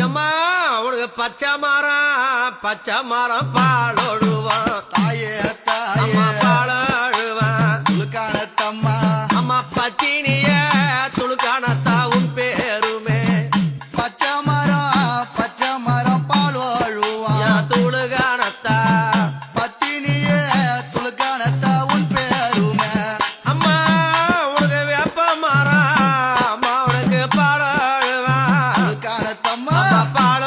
எம்மா உனக்கு பச்சை மரம் பாலோடுவான் தாயே தாயே அம்மா பாலழுவான் துளுக்கானத்தம்மா அம்மா பத்தினிய துளுக்கானத்தா உன் பேருமே பச்சை மரம் பால் வாழுவான் என் துளுகானத்தா பத்தினியே துளுக்கானத்தா உன் பேருமே அம்மா உனக்கு வேப்ப மரம் அம்மா உனக்கு பாலழுவான் துளுக்கானத்தம்மா அம்மா பால